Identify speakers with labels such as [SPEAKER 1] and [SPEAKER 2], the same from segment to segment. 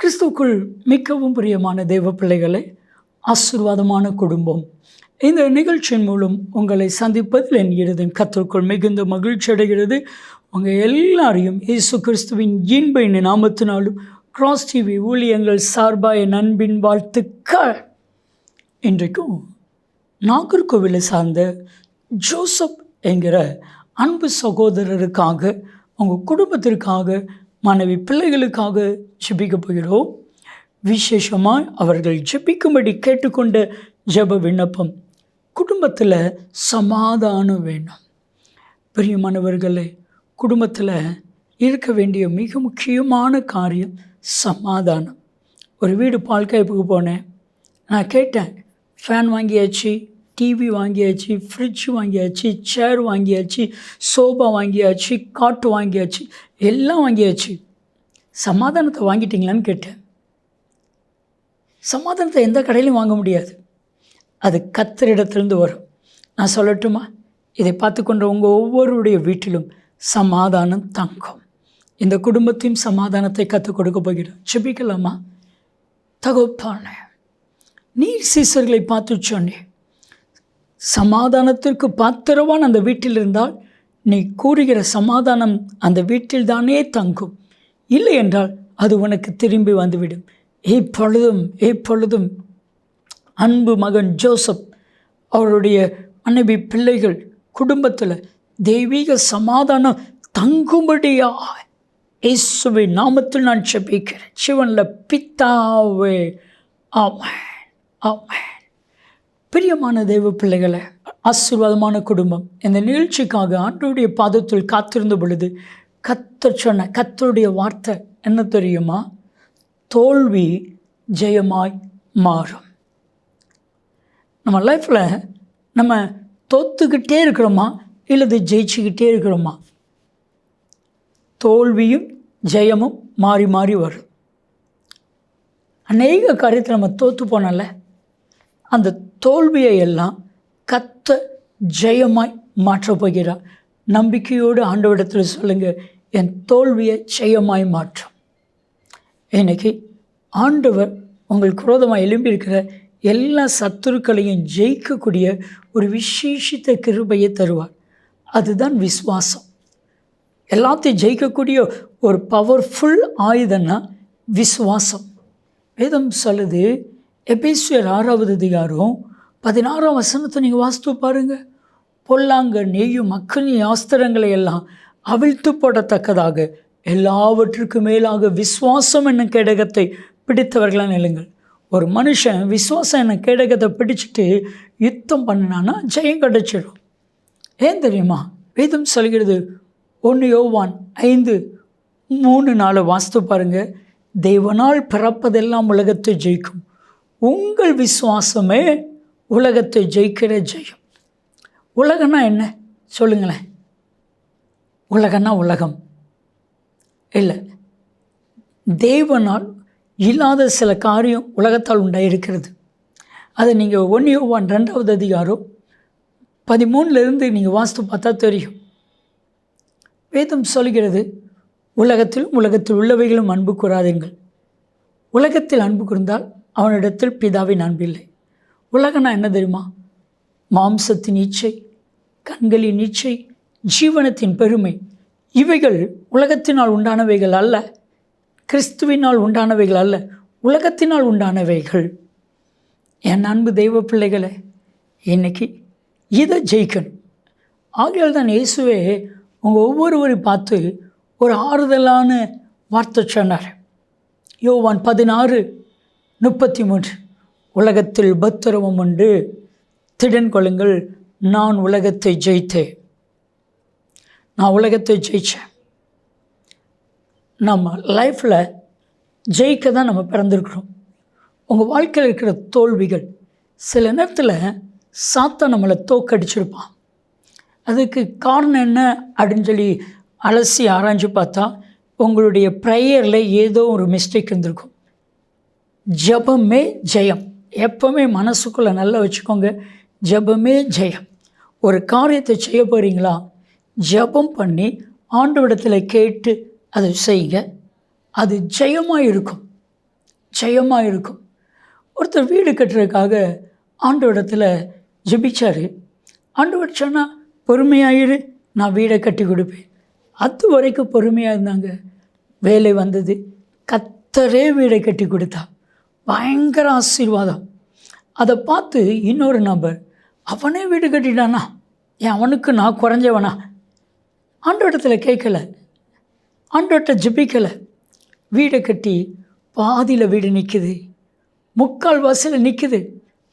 [SPEAKER 1] கிறிஸ்துவுக்குள் மிகவும் பிரியமான தேவ பிள்ளைகளே, ஆசீர்வாதமான குடும்பம், இந்த நிகழ்ச்சியின் மூலம் உங்களை சந்திப்பதில் என் இருதயம் கர்த்தருக்குள் மிகுந்த மகிழ்ச்சி அடைகிறது. உங்கள் எல்லாரையும் இயேசு கிறிஸ்துவின் இன்ப நாமத்தினாலும் கிராஸ் டிவி ஊழியங்கள் சார்பாக என் அன்பின் வாழ்த்துக்கள். இன்றைக்கும் நாகர்கோவிலை சார்ந்த ஜோசப் என்கிற அன்பு சகோதரருக்காக, உங்கள் குடும்பத்திற்காக, மனைவி பிள்ளைகளுக்காக ஜெபிக்க போகிறோம். விசேஷமாக அவர்கள் ஜெபிக்கும்படி கேட்டுக்கொண்ட ஜெப விண்ணப்பம், குடும்பத்தில் சமாதானம் வேணும். பிரியமானவர்களே, குடும்பத்தில் இருக்க வேண்டிய மிக முக்கியமான காரியம் சமாதானம். ஒரு வீடு பால் காய்ப்புக்கு போனேன். நான் கேட்டேன், ஃபேன் வாங்கியாச்சு, டிவி வாங்கியாச்சு, ஃப்ரிட்ஜ் வாங்கியாச்சு, சேர் வாங்கியாச்சு, சோபா வாங்கியாச்சு, காட்டு வாங்கியாச்சு, எல்லாம் வாங்கியாச்சு, சமாதானத்தை வாங்கிட்டீங்களான்னு கேட்டேன். சமாதானத்தை எந்த கடையிலையும் வாங்க முடியாது, அது கர்த்தரிடத்திலிருந்து வரும். நான் சொல்லட்டுமா, இதை பார்த்து கொண்ட உங்கள் ஒவ்வொருடைய வீட்டிலும் சமாதானம் தங்கும். இந்த குடும்பத்தையும் சமாதானத்தை கற்றுக் கொடுக்க போகிறோம். ஜெபிக்கலாமா? தகப்பனே, நீர் சீசர்களை பார்த்து சொன்னேன், சமாதானத்திற்கு பாத்திரவான் அந்த வீட்டில் இருந்தால் நீ கூறுகிற சமாதானம் அந்த வீட்டில் தானே தங்கும், இல்லை என்றால் அது உனக்கு திரும்பி வந்துவிடும். எப்பொழுதும் அன்பு மகன் ஜோசப் அவருடைய மனைவி பிள்ளைகள் குடும்பத்தில் தெய்வீக சமாதானம் தங்கும்படியா இயேசுவின் நாமத்தில் நான் ஜெபிக்கிறேன். சிவனில் பிதாவே, ஆமென், ஆமென். பிரியமான தெய்வ பிள்ளைகளை, ஆசீர்வாதமான குடும்பம், இந்த நிகழ்ச்சிக்காக ஆண்டவருடைய பாதத்தில் காத்திருந்த பொழுது கர்த்தர் சொன்ன கர்த்தருடைய வார்த்தை என்ன தெரியுமா? தோல்வி ஜெயமாய் மாறும். நம்ம லைஃப்பில் நம்ம தோத்துக்கிட்டே இருக்கிறோமா இல்லது ஜெயிச்சுக்கிட்டே இருக்கிறோமா? தோல்வியும் ஜெயமும் மாறி மாறி வரும். அநேக காரியத்தில் நம்ம தோற்று போனால அந்த தோல்வியை எல்லாம் கர்த்தர் ஜெயமாய் மாற்றப் போகிறார். நம்பிக்கையோடு ஆண்டவரிடத்தில் சொல்லுங்கள், என் தோல்வியை ஜெயமாய் மாற்றும். இன்னைக்கு ஆண்டவர் உங்களுக்கு விரோதமாக எழும்பியிருக்கிற எல்லா சத்துருக்களையும் ஜெயிக்கக்கூடிய ஒரு விசேஷித்த கிருபையை தருவார். அதுதான் விசுவாசம். எல்லாத்தையும் ஜெயிக்கக்கூடிய ஒரு பவர்ஃபுல் ஆயுதம்னா விசுவாசம். வேதம் சொல்லுது, எபேசியர் 6வது அதிகாரம் 16ஆம் வசனத்தை நீங்கள் வாசித்து பாருங்கள். பொல்லாங்க நெய்யும் அக்கினி ஆஸ்திரங்களை எல்லாம் அவிழ்த்து போடத்தக்கதாக எல்லாவற்றுக்கும் மேலாக விசுவாசம் என்னும் கேடகத்தை பிடித்தவர்களாக நில்லுங்கள். ஒரு மனுஷன் விசுவாசம் என்னும் கேடகத்தை பிடிச்சிட்டு யுத்தம் பண்ணினான்னா ஜெயம் கிடைச்சிடும். ஏன் தெரியுமா? வேதம் சொல்கிறது, 1 யோவான் 5:3-4 வாசித்து பாருங்கள். தேவனால் பிறப்பதெல்லாம் உலகத்தை ஜெயிக்கும், உங்கள் விசுவாசமே உலகத்தை ஜெயிக்கிற ஜெயம். உலகன்னா என்ன சொல்லுங்களேன்? உலகன்னா உலகம் இல்லை, தேவனால் இல்லாத சில காரியம் உலகத்தால் உண்டாயிருக்கிறது. அதை நீங்கள் 1 யோவான் 2வது அதிகாரம் 13 நீங்கள் வாசித்து பார்த்தா தெரியும். வேதம் சொல்கிறது, உலகத்தில் உள்ளவைகளும் அன்பு கூறாதீர்கள். உலகத்தில் அன்பு கூர்ந்தால் அவனிடத்தில் பிதாவின் அன்பில்லை. உலகனா என்ன தெரியுமா? மாம்சத்தின் இச்சை, கண்களின் இச்சை, ஜீவனத்தின் பெருமை, இவைகள் உலகத்தினால் உண்டானவைகள் அல்ல, கிறிஸ்துவினால் உண்டானவைகள் அல்ல, உலகத்தினால் உண்டானவைகள். என் அன்பு தெய்வ பிள்ளைகளை, இன்னைக்கு இதை ஜெயிக்கணும். ஆகையால் தான் இயேசுவே உங்கள் ஒவ்வொருவரையும் பார்த்து ஒரு ஆறுதலான வார்த்தை சொன்னார். யோவான் 16:33, உலகத்தில் உபத்திரவம் உண்டு, திடன் கொள்ளுங்கள், நான் உலகத்தை ஜெயித்தேன். நான் உலகத்தை ஜெயித்தேன். நம்ம லைஃப்பில் ஜெயிக்க தான் நம்ம பிறந்திருக்கிறோம். உங்கள் வாழ்க்கையில் இருக்கிற தோல்விகள் சில நேரத்தில் சாத்தான் நம்மளை தோக்கடிச்சிருப்பான். அதுக்கு காரணம் என்ன அப்படின்னு சொல்லி அலசி ஆராய்ஞ்சு பார்த்தா உங்களுடைய ப்ரேயரில் ஏதோ ஒரு மிஸ்டேக் இருந்திருக்கும். ஜெபமே ஜெயம். எப்போவுமே மனசுக்குள்ளே நல்லா வச்சுக்கோங்க, ஜெபமே ஜெயம். ஒரு காரியத்தை செய்ய போகிறீங்களா, ஜெபம் பண்ணி ஆண்டவரிடத்தில் கேட்டு அதை செய்யுங்க, அது ஜெயமாக இருக்கும். ஜெயமாக இருக்கும். ஒருத்தர் வீடு கட்டுறதுக்காக ஆண்டவரிடத்தில் ஜெபிச்சார். ஆண்டவர் சொன்னால் பொறுமையாயிரு, நான் வீடை கட்டி கொடுப்பேன். அது வரைக்கும் பொறுமையாக இருந்தாங்க. வேலை வந்தது, கர்த்தரே வீடை கட்டி கொடுத்தா. பயங்கர ஆசீர்வாதம். அதை பார்த்து இன்னொரு நபர், அவனே வீடு கட்டிட்டானா, அவனுக்கு நான் குறைஞ்சவனா? ஆண்டவரிடத்தில் கேட்கலை, ஆண்டவர்கிட்ட ஜெபிக்கலை. வீடை கட்டி பாதியில் வீடு நிற்குது, முக்கால் வாசலில் நிற்குது.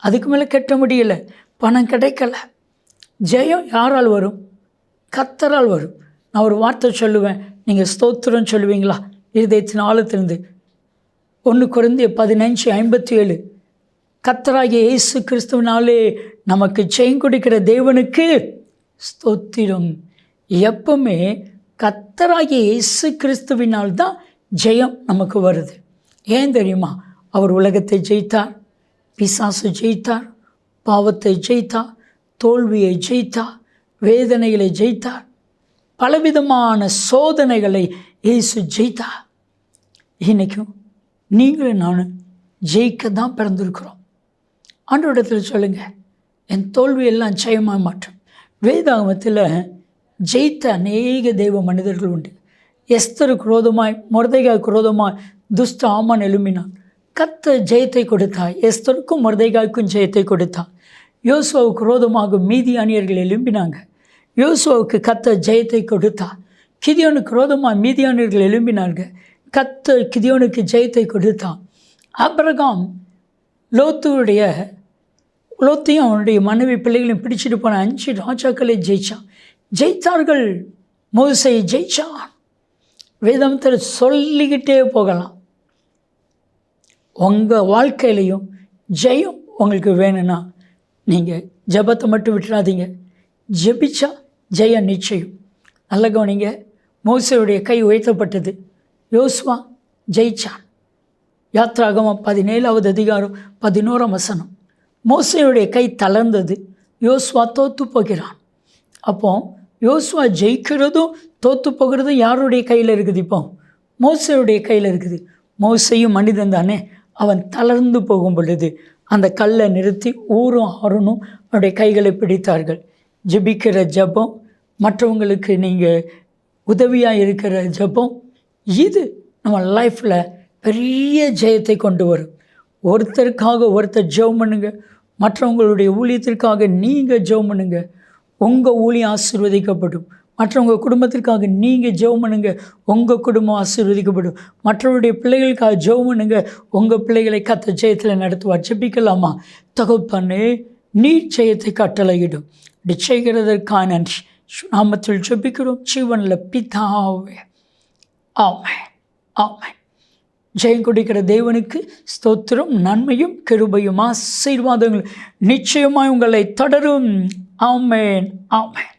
[SPEAKER 1] அதுக்கு மேலே கட்ட முடியலை, பணம் கிடைக்கல. ஜெயம் யாரால் வரும்? கர்த்தரால் வரும். நான் ஒரு வார்த்தை சொல்லுவேன், நீங்கள் ஸ்தோத்திரம் சொல்லுவீங்களா? இருதயத்தின் ஆழத்திலிருந்து 1 கொரிந்தியர் 15:57, கர்த்தராகிய இயேசு கிறிஸ்துவினாலே நமக்கு ஜெயம் கொடுக்கிற தேவனுக்கு ஸ்தோத்திரம். எப்பவுமே கர்த்தராகிய இயேசு கிறிஸ்துவினால் தான் ஜெயம் நமக்கு வருது. ஏன் தெரியுமா? அவர் உலகத்தை ஜெயித்தார், பிசாசு ஜெயித்தார், பாவத்தை ஜெயித்தார், தோல்வியை ஜெயித்தார், வேதனைகளை ஜெயித்தார், பலவிதமான சோதனைகளை இயேசு ஜெயித்தார். இன்றைக்கும் நீங்களும் நானும் ஜெயிக்க தான் பிறந்திருக்கிறோம். ஆண்டவரிடத்தில் சொல்லுங்கள், என் தோல்வியெல்லாம் ஜெயமாக மாற்றும். வேதாகமத்தில் ஜெயித்த அநேக தெய்வ மனிதர்கள் உண்டு. எஸ்தருக்கு விரோதமாய், மொர்தெகாய்க்கு விரோதமாய் துஷ்ட ஆமான் எழும்பினான். கர்த்தர் ஜெயத்தை கொடுத்தார். எஸ்தருக்கும் மொர்தெகாய்க்கும் ஜெயத்தை கொடுத்தார். யோசுவாவுக்கு விரோதமாக மீதியானியர்கள் எழும்பினாங்க. யோசுவாவுக்கு கர்த்தர் ஜெயத்தை கொடுத்தார். கிதியோனுக்கு விரோதமாக மீதியானியர்கள் எழும்பினார்கள். கர்த்தர் கிதியோனுக்கு ஜெயத்தை கொடுத்தான். ஆபிரகாம் லோத்தையும் அவனுடைய மனைவி பிள்ளைகளையும் பிடிச்சிட்டு போன 5 ராஜாக்களை ஜெயித்தார்கள். மோசே ஜெயிச்சான். வேதத்தில் சொல்லிக்கிட்டே போகலாம். உங்கள் வாழ்க்கையிலையும் ஜெயம் உங்களுக்கு வேணும்னா நீங்கள் ஜெபத்தை மட்டும் விட்டுறாதீங்க. ஜெபிச்சா ஜெயம் நிச்சயம். நல்ல கவனிங்க, மோசேயுடைய கை உயர்த்தப்பட்டது, யோசுவா ஜெயிச்சான். யாத்ராகமம் 17வது அதிகாரம் 11ஆம் வசனம். மோசேயுடைய கை தளர்ந்தது, யோசுவா தோற்று போகிறான். அப்போ யோசுவா ஜெயிக்கிறதும் தோற்று போகிறதும் யாருடைய கையில் இருக்குது? இப்போ மோசேயுடைய கையில் இருக்குது. மோசேயும் மனிதன் தானே. அவன் தளர்ந்து போகும் பொழுது அந்த கல்லை நிறுத்தி ஊரும் ஆறுனும் அவருடைய கைகளை பிடித்தார்கள். ஜெபிக்கிற ஜெபம், மற்றவங்களுக்கு நீங்கள் உதவியாக இருக்கிற ஜெபம், இது நம்ம லைஃப்பில் பெரிய ஜெயத்தை கொண்டு வரும். ஒருத்தருக்காக ஒருத்தர் ஜெபம் பண்ணுங்க, மற்றவங்களுடைய ஊழியத்திற்காக நீங்கள் ஜெபம் பண்ணுங்க, உங்கள் ஊழியம் ஆசீர்வதிக்கப்படும். மற்றவங்க குடும்பத்திற்காக நீங்கள் ஜெபம் பண்ணுங்க, உங்கள் குடும்பம் ஆசீர்வதிக்கப்படும். மற்றவருடைய பிள்ளைகளுக்காக ஜெபம் பண்ணுங்க, உங்கள் பிள்ளைகளை கர்த்தர் ஜெயத்தில் நடத்துவார். ஜெபிக்கலாமா? தகப்பனே, நீர் ஜெயத்தை கட்டளையிடும். இப்படி செய்கிறதற்கான நன்றி. நாமத்தில் ஜெபிக்கிறோம் ஜீவனில் பிதாவே. ஆமென், ஆமென். ஜெயம் கொடுக்கிற தேவனுக்கு ஸ்தோத்திரம். நன்மையும் கிருபையும் ஆசீர்வாதங்கள் நிச்சயமாய் உங்களை தொடரும். ஆமென், ஆமென்.